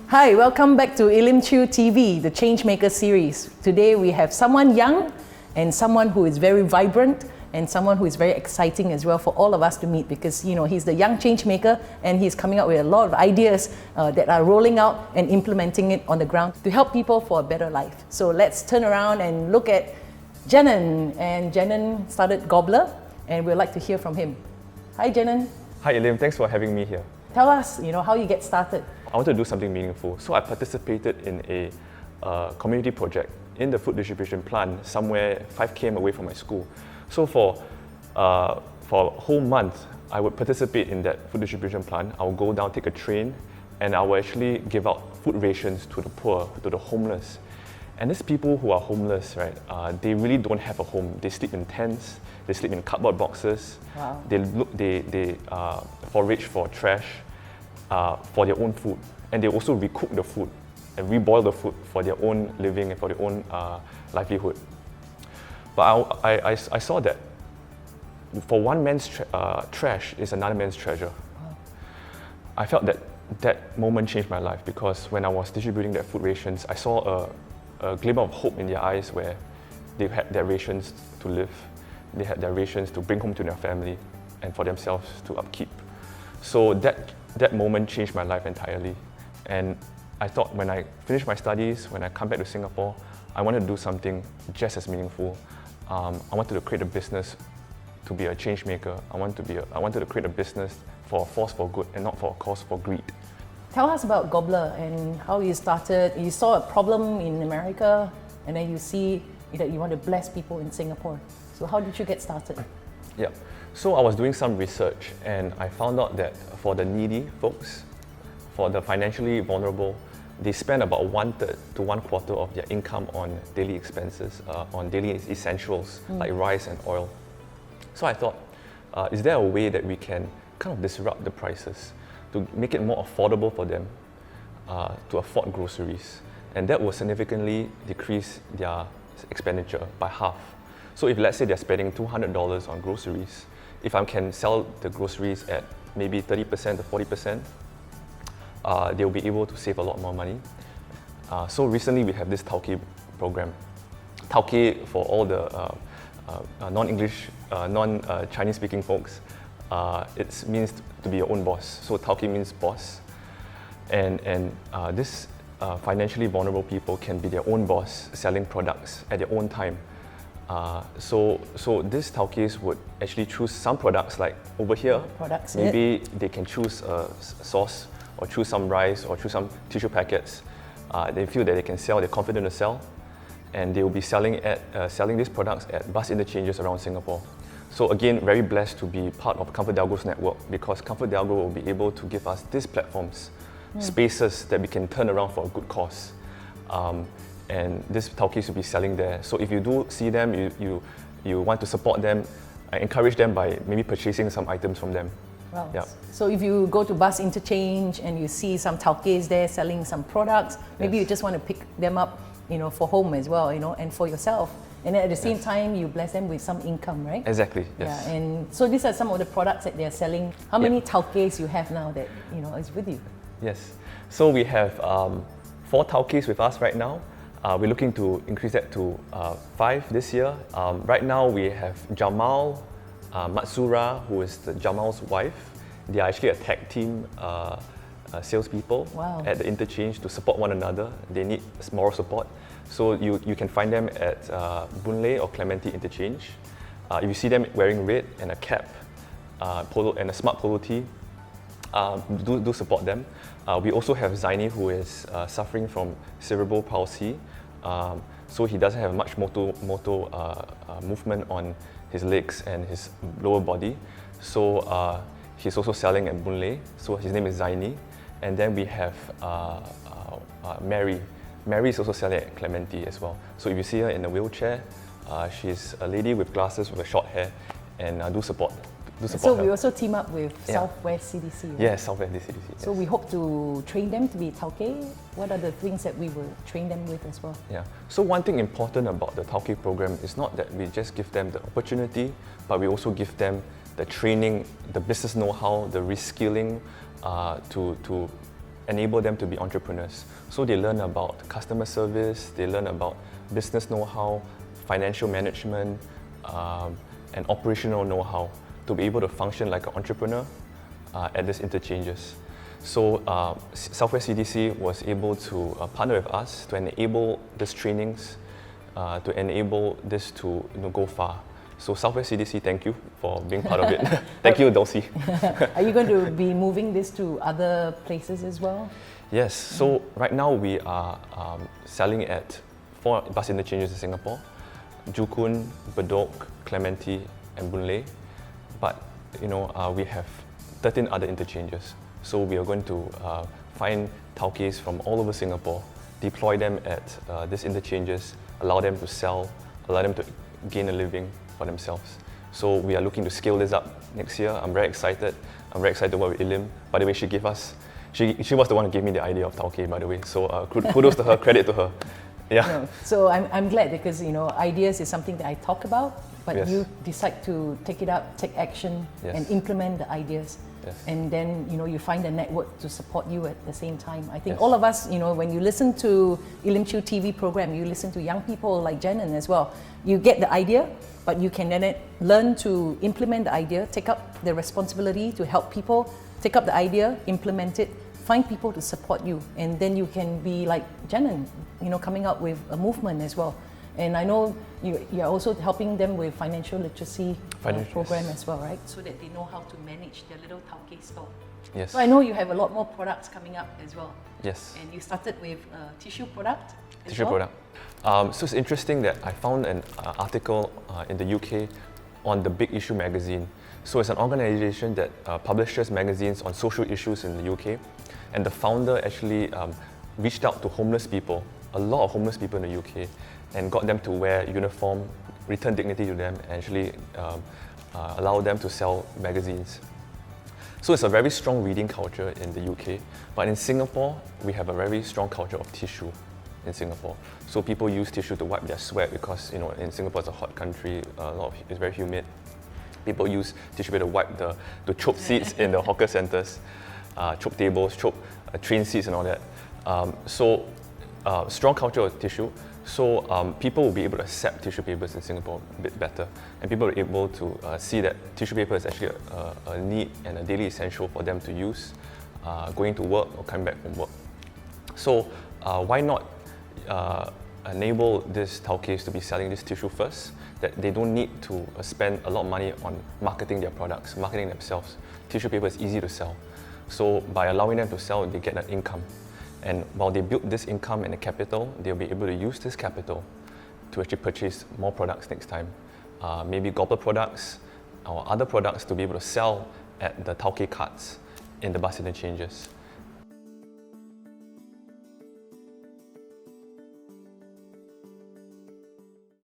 Hi, welcome back to Ilim Chew TV, the Changemaker series. Today we have someone young and someone who is very vibrant and someone who is very exciting as well for all of us to meet because he's the young changemaker and he's coming up with a lot of ideas that are rolling out and implementing it on the ground to help people for a better life. So let's turn around and look at Janan. And Janan started Gobbler and we'd like to hear from him. Hi Janan. Hi Ilim, thanks for having me here. Tell us, how you get started. I wanted to do something meaningful, so I participated in a community project in the food distribution plant somewhere 5 km away from my school. So for a whole month, I would participate in that food distribution plant. I would go down, take a train, and I would actually give out food rations to the poor, to the homeless. And these people who are homeless, right, they really don't have a home. They sleep in tents, they sleep in cardboard boxes. Wow. They forage for trash, for their own food, and they also recook the food and reboil the food for their own living and for their own livelihood. But I saw that for one man's trash is another man's treasure. Wow. I felt that moment changed my life because when I was distributing their food rations, I saw a glimmer of hope in their eyes where they had their rations to live, they had their rations to bring home to their family and for themselves to upkeep. So that moment changed my life entirely. And I thought when I finish my studies, when I come back to Singapore, I wanted to do something just as meaningful. I wanted to create a business to be a change maker. I wanted to create a business for a force for good and not for a cause for greed. Tell us about Gobbler and how you started. You saw a problem in America and then you see that you want to bless people in Singapore. So how did you get started? Yeah, so I was doing some research and I found out that for the needy folks, for the financially vulnerable, they spend about 1/3 to 1/4 of their income on daily expenses, on daily essentials like rice and oil. So I thought, is there a way that we can kind of disrupt the prices to make it more affordable for them to afford groceries? And that will significantly decrease their expenditure by half. So if let's say they're spending $200 on groceries, if I can sell the groceries at maybe 30% to 40%, they'll be able to save a lot more money. So recently we have this Towkay program. Towkay, for all the non-English, non-Chinese speaking folks, it means to be your own boss. So Towkay means boss. And this financially vulnerable people can be their own boss, selling products at their own time. So these Towkays would actually choose some products, like over here, maybe they can choose a sauce or choose some rice or choose some tissue packets. They feel that they can sell, they're confident to sell, and they will be selling these products at bus interchanges around Singapore. So again, very blessed to be part of ComfortDelGro's network because ComfortDelGro will be able to give us these platforms, spaces that we can turn around for a good cause. And these Towkays will be selling there. So if you do see them, you want to support them, I encourage them by maybe purchasing some items from them. Wow. Yeah. So if you go to bus interchange and you see some Towkays there selling some products, maybe you just want to pick them up, for home as well, and for yourself. And then at the same time, you bless them with some income, right? Exactly, yes. Yeah, and so these are some of the products that they're selling. How many Towkays you have now that, is with you? Yes. So we have 4 Towkays with us right now. We're looking to increase that to 5 this year. Right now we have Jamal, Matsura, who is Jamal's wife. They are actually a tag team salespeople at the interchange to support one another. They need moral support. So you can find them at Boon Lay or Clementi interchange. If you see them wearing red and a cap, polo and a smart polo tee, do support them. We also have Zaini, who is suffering from cerebral palsy. So he doesn't have much motor movement on his legs and his lower body. So he's also selling at Boon Lay. So his name is Zaini. And then we have Mary. Mary is also selling at Clementi as well. So if you see her in a wheelchair, she's a lady with glasses with a short hair, and do support So her. we also team up with Southwest CDC. Right? Yes, Southwest CDC. So we hope to train them to be Towkay. What are the things that we will train them with as well? Yeah. So one thing important about the Towkay program is not that we just give them the opportunity, but we also give them the training, the business know-how, the reskilling to enable them to be entrepreneurs. So they learn about customer service, they learn about business know-how, financial management, and operational know-how to be able to function like an entrepreneur at these interchanges. So Southwest CDC was able to partner with us to enable these trainings, to enable this to go far. So Southwest CDC, thank you for being part of it. Thank you, Dulcie. Are you going to be moving this to other places as well? Yes, so right now we are selling at 4 bus interchanges in Singapore: Joo Koon, Bedok, Clementi, and Boon Lay. But we have 13 other interchanges. So we are going to find Towkays from all over Singapore, deploy them at these interchanges, allow them to sell, allow them to gain a living for themselves. So we are looking to scale this up next year. I'm very excited. I'm very excited to work with Ilim. By the way, she was the one who gave me the idea of Towkay, by the way. So kudos to her, credit to her. Yeah. No, so I'm glad because ideas is something that I talk about, but Yes. you decide to take it up, take action, Yes. and implement the ideas. Yes. And then you find a network to support you at the same time. I think Yes. all of us, when you listen to Ilim Chew TV program, you listen to young people like Janan as well. You get the idea, but you can then learn to implement the idea, take up the responsibility to help people, take up the idea, implement it, find people to support you, and then you can be like Janan, coming up with a movement as well. And I know you're also helping them with financial literacy program yes. as well, right? So that they know how to manage their little Towkay store. Yes. So I know you have a lot more products coming up as well. Yes. And you started with a tissue product as Tissue well? product. So it's interesting that I found an article in the UK on the Big Issue magazine. So it's an organization that publishes magazines on social issues in the UK. And the founder actually reached out to homeless people, a lot of homeless people in the UK, and got them to wear uniform, return dignity to them, and actually allow them to sell magazines. So it's a very strong reading culture in the UK, but in Singapore, we have a very strong culture of tissue in Singapore. So people use tissue to wipe their sweat because in Singapore it's a hot country, it's very humid. People use tissue paper to wipe to chope seats in the hawker centres, chope tables, chope train seats and all that. Strong culture of tissue. So people will be able to accept tissue papers in Singapore a bit better, and people are able to see that tissue paper is actually a need and a daily essential for them to use, going to work or coming back from work. So why not enable these Towkays to be selling this tissue first, that they don't need to spend a lot of money on marketing their products, marketing themselves. Tissue paper is easy to sell. So by allowing them to sell, they get an income. And while they build this income and the capital, they'll be able to use this capital to actually purchase more products next time. Maybe gobble products or other products to be able to sell at the Towkay carts in the bus interchanges.